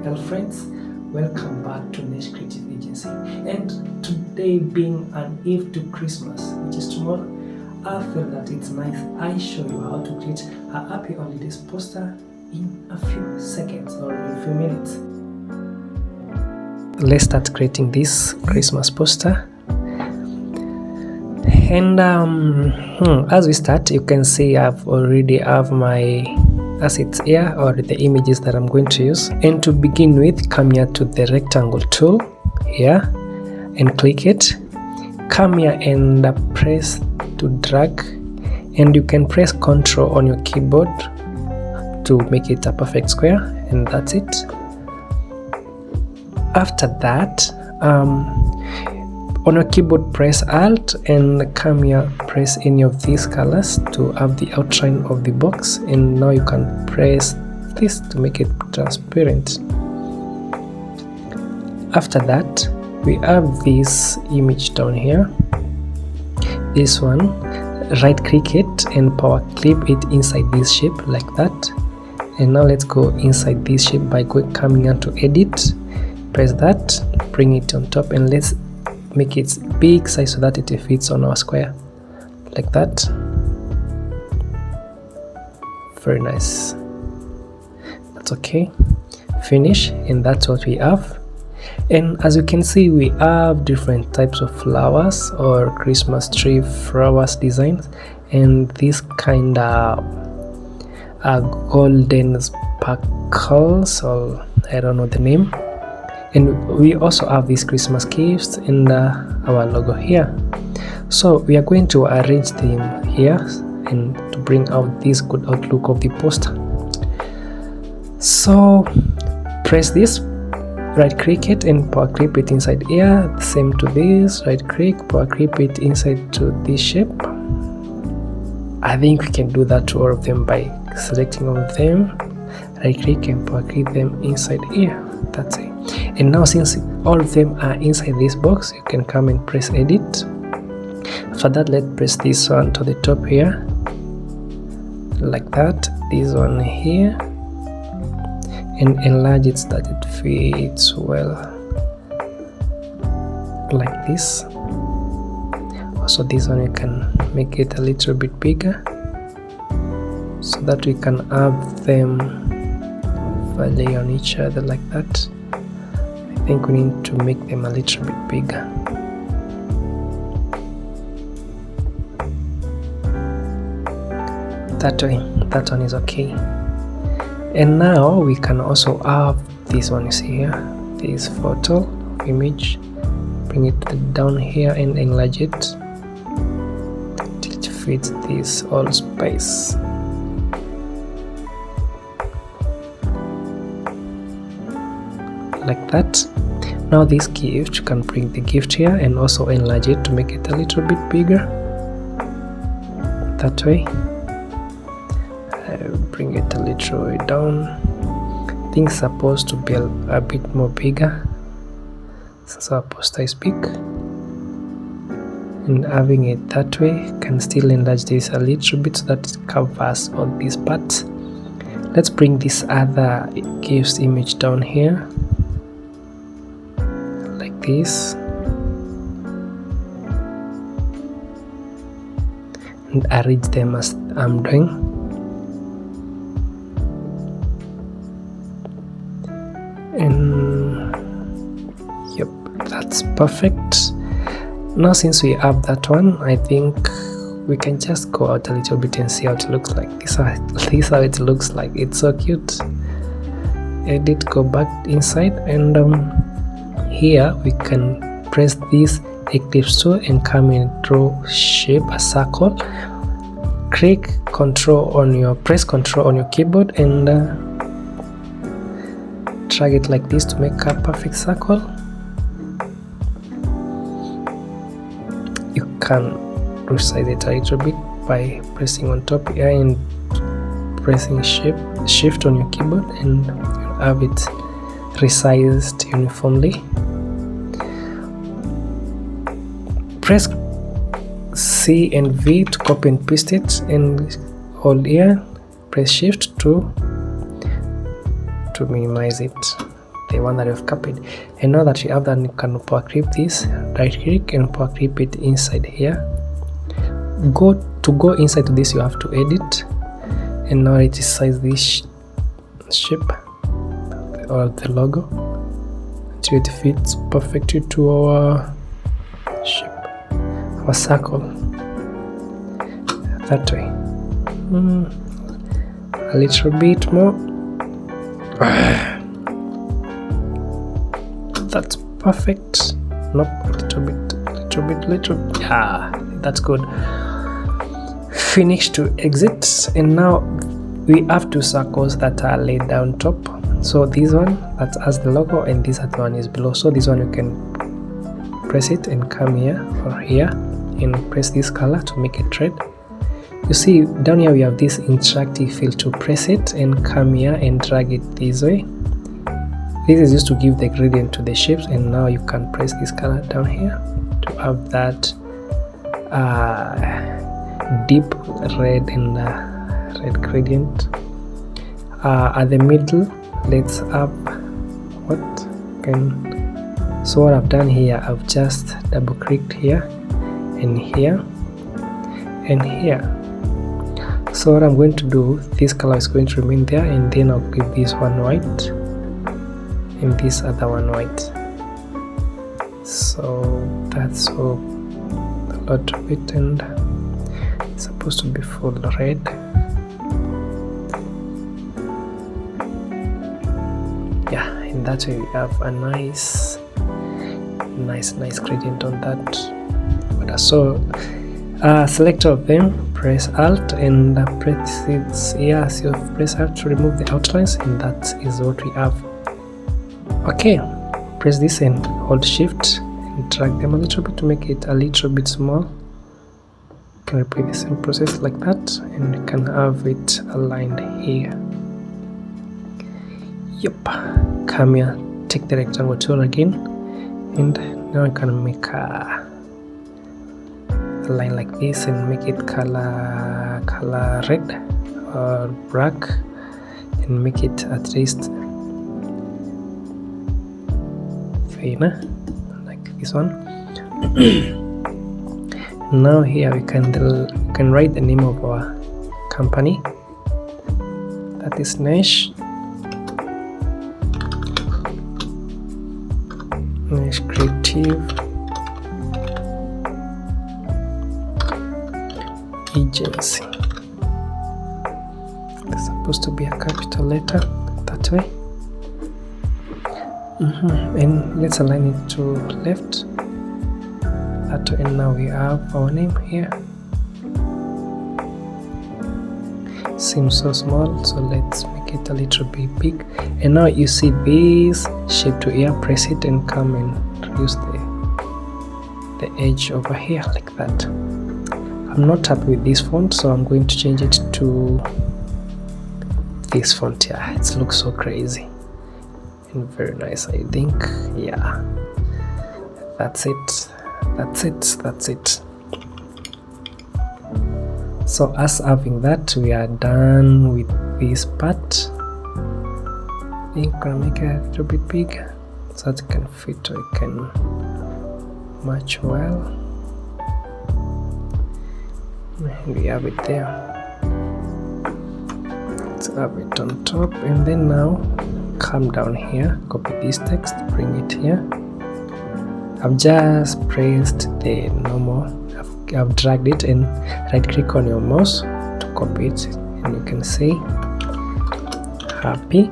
Hello friends, welcome back to Niche Creative Agency. And today being an eve to Christmas, which is tomorrow, I feel that it's nice I show you how to create a happy holidays poster in a few seconds or in a few minutes. Let's start creating this Christmas poster. And as we start, you can see I've already have my assets here, or the images that I'm going to use. And to begin with, come here to the rectangle tool here and click it. Come here and press to drag, and you can press Ctrl on your keyboard to make it a perfect square, and that's it. After that, on your keyboard press Alt and come here, press any of these colors to have the outline of the box, and now you can press this to make it transparent. After that, we have this image down here, this one. Right click it and power clip it inside this shape like that. And now let's go inside this shape by coming here to edit, press that, bring it on top, and let's make it big size so that it fits on our square like that. Very nice. That's okay. Finish, and that's what we have. And as you can see, we have different types of flowers or Christmas tree flowers designs, and this kind of golden sparkles, or I don't know the name. And we also have these Christmas gifts and our logo here. So we are going to arrange them here and to bring out this good outlook of the poster. So press this, right click it and power clip it inside here. Same to this, right click, power clip it inside to this shape. I think we can do that to all of them by selecting all of them, right click and power clip them inside here. That's it. And now since all of them are inside this box, you can come and press edit. After that, let's press this one to the top here like that, this one here, and enlarge it so that it fits well like this. Also this one, you can make it a little bit bigger so that we can have them lay on each other like that. I think we need to make them a little bit bigger. That way, that one is okay. And now we can also have this one, you see here, this photo image. Bring it down here and enlarge it till it fits this whole space. Like that. Now this gift, you can bring the gift here and also enlarge it to make it a little bit bigger. That way. Bring it a little way down. I think it's supposed to be a bit more bigger since our poster is big. And having it that way, can still enlarge this a little bit so that it covers all these parts. Let's bring this other gift image down here. This and arrange them as I'm doing. And yep, that's perfect. Now since we have that one, I think we can just go out a little bit and see how it looks like. This is how it looks like. It's so cute. Edit, go back inside, and here we can press this ellipse tool and come in, draw shape, a circle. Press Ctrl on your keyboard and drag it like this to make a perfect circle. You can resize it a little bit by pressing on top here and pressing shift on your keyboard, and you'll have it resized uniformly. Press C and V to copy and paste it, and hold here, press shift to minimize it. the one that we've copied. And now that you have that, you can power creep this, right click and power creep it inside here. To go inside to this, you have to edit, and now it is size this shape or the logo until it fits perfectly to our shape, our circle, that way. A little bit more. That's perfect. Nope, little bit. Yeah, that's good. Finish to exit, and now we have two circles that are laid down top. So this one that has the logo, and this other one is below. So this one you can press it and come here or here and press this color to make it red. You see down here we have this interactive field. To press it and come here and drag it this way. This is just to give the gradient to the shapes, and now you can press this color down here to have that deep red and red gradient. At the middle, let's have so what I've done here, I've just double clicked here and here and here. So what I'm going to do, this color is going to remain there, and then I'll give this one white and this other one white. So that's all a lot of it, and it's supposed to be full red. Yeah, and that way we have a nice gradient on that. So select all of them, press Alt and press it here. So press Alt to remove the outlines, and that is what we have. Okay, press this and hold Shift and drag them a little bit to make it a little bit small. You can repeat the same process like that, and you can have it aligned here. Yep, come here, take the rectangle tool again, and now you can make a line like this and make it color red or black, and make it at least finer like this one. Now here we can write the name of our company, that is Nash Creative Agency. It's supposed to be a capital letter that way. And let's align it to left that way, and now we have our name here. Seems so small, so let's make it a little bit big. And now you see this shape to here, press it and come and use the edge over here like that. I'm not happy with this font, so I'm going to change it to this font here. It looks so crazy and very nice, I think. Yeah, that's it. So as having that, we are done with this part. I think I'm gonna make it a little bit big so that it can fit or it can match well. And we have it there. Let's have it on top, and then now come down here, copy this text, bring it here. I've just pressed the normal, I've dragged it, and right click on your mouse to copy it, and you can say happy.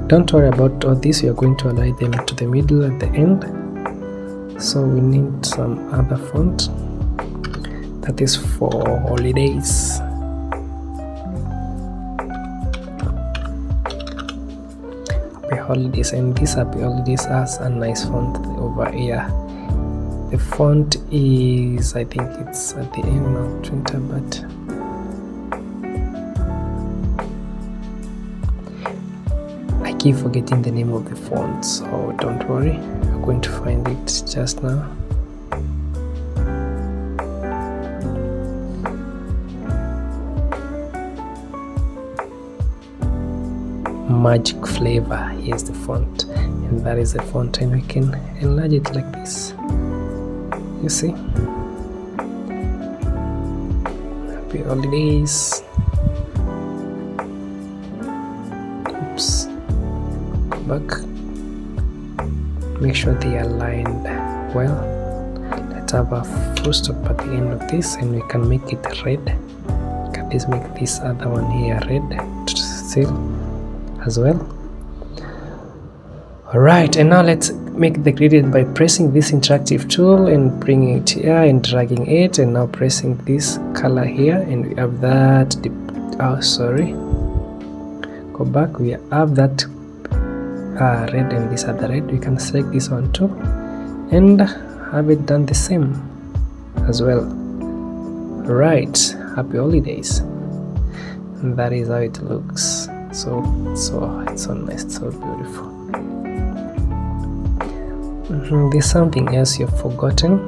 Don't worry about all this, we are going to align them to the middle at the end. So we need some other font that is for holidays. Happy Holidays, and this Happy Holidays has a nice font over here. The font is, I think it's at the end of Twitter, but I keep forgetting the name of the font, so don't worry, I'm going to find it just now. magic flavor. Here's the font, and that is the font, and we can enlarge it like this. You see? Happy holidays. Oops. Go back. Make sure they are aligned well. Let's have a full stop at the end of this, and we can make it red. Can this make this other one here red still as well? Alright, and now let's make the gradient by pressing this interactive tool and bringing it here and dragging it, and now pressing this color here, and we have that go back. We have that red and this other red. We can select this one too and have it done the same as well. Right, happy holidays. And that is how it looks. So it's so nice, so beautiful. There's something else you've forgotten,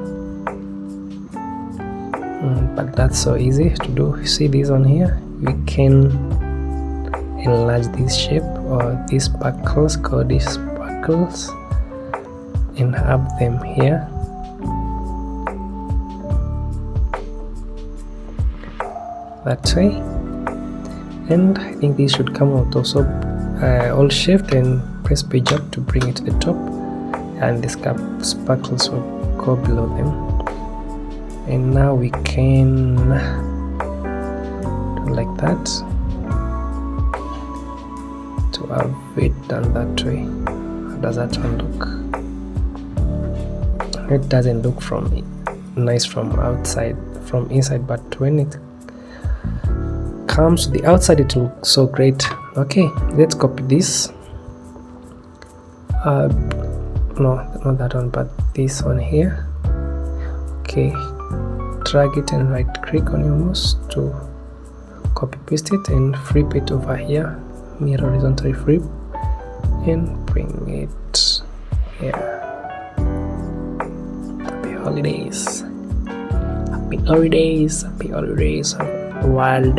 but that's so easy to do. You see this one here? We can enlarge this shape or these sparkles, call these sparkles, and have them here. That way. And I think this should come out also. Hold shift and press page up to bring it to the top, and the sparkles will go below them. And now we can do like that to have it done that way. How does that one look? It doesn't look nice from outside, from inside, but when it comes to the outside it will look so great. Okay, let's copy this. No, not that one, but this one here. Okay, drag it and right click on your mouse to copy paste it and flip it over here, mirror horizontally flip, and bring it here. Happy holidays, happy holidays, happy holidays world.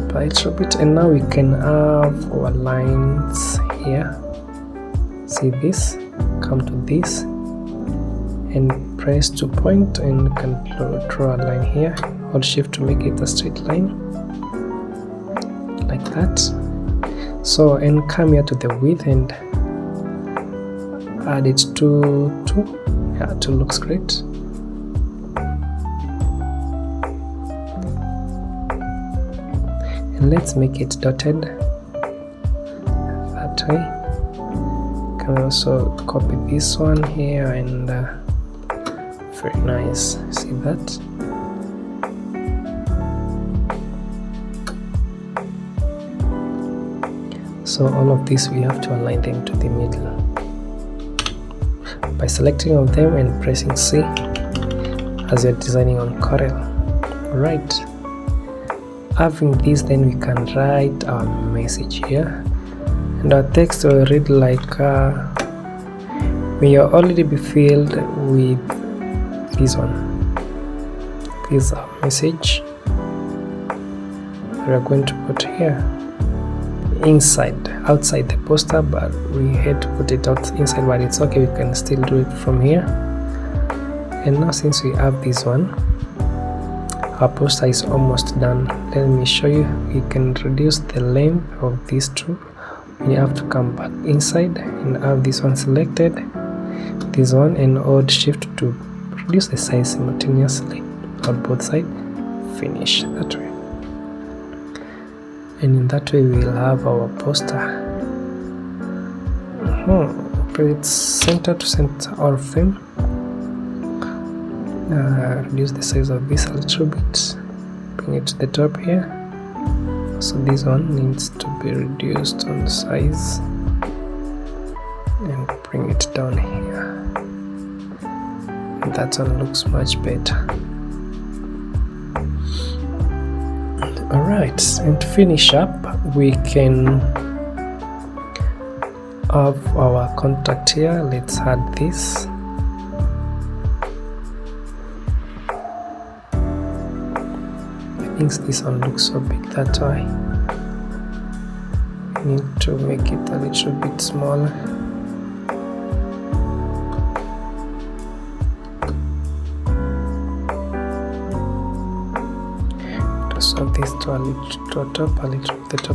A little bit, and now we can have our lines here. See this? Come to this and press to point, and you can draw a line here. Hold shift to make it a straight line like that. So, and come here to the width and add it to 2. Yeah, 2 looks great. And let's make it dotted that way. Can also copy this one here, and very nice. See that? So all of this we have to align them to the middle by selecting all of them and pressing C as you're designing on Corel. Right. Having this, then we can write our message here, and our text will read like may already be filled with this one. This is our message we are going to put here outside the poster, but we had to put it out inside, but it's okay, we can still do it from here. And now since we have this one, our poster is almost done. Let me show you. We can reduce the length of these two. We have to come back inside and have this one selected, this one, and hold shift to reduce the size simultaneously on both sides. Finish that way, and in that way we'll have our poster. Put it center to center, all of them. Reduce the size of this a little bit, bring it to the top here. So this one needs to be reduced on size and bring it down here, and that one looks much better. Alright, and to finish up, we can have our contact here. Let's add this. makes this one look so big. That's why we need to make it a little bit smaller. So this to the top a little bit.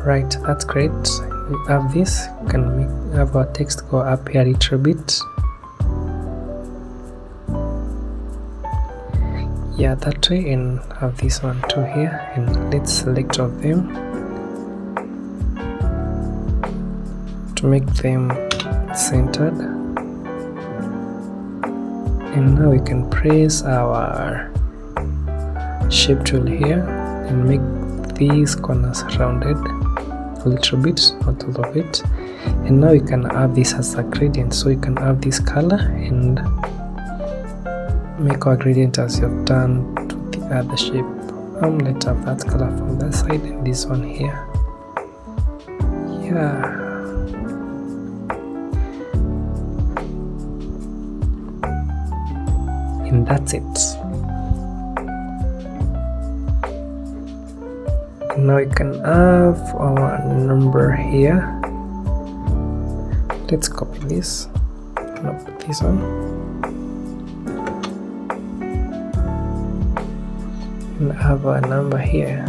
Right, that's great. We have this. We can have our text go up here a little bit. Yeah, that way, and have this one too here, and let's select all of them to make them centered. And now we can press our shape tool here and make these corners rounded a little bit, not all of it. And now we can have this as a gradient, so you can have this color and make our gradient as you've done to the other shape. Let's have that color from that side and this one here. Yeah, and that's it. Now we can have our number here. Let's copy this and I'll put this one. And have a number here.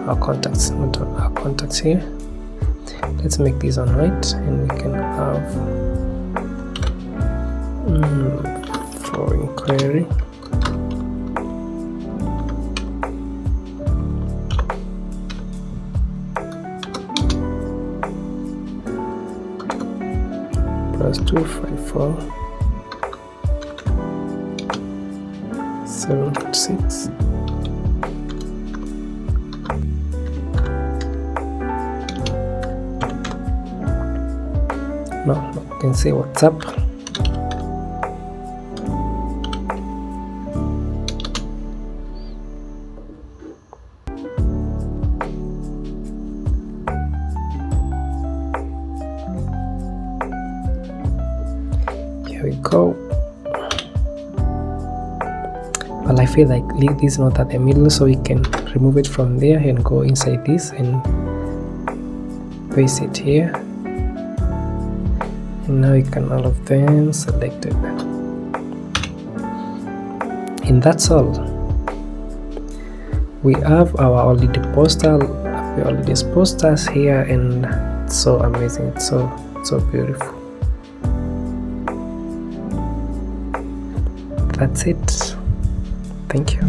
Our contacts, not our contacts here. Let's make this one right, and we can have for inquiry. +254 746. Now you can say what's up. Here we go. Well, I feel like this is not at the middle, so we can remove it from there and go inside this and paste it here. And now you can all of them selected. And that's all. We have our holiday posters here, and it's so amazing. It's so beautiful. That's it. Thank you.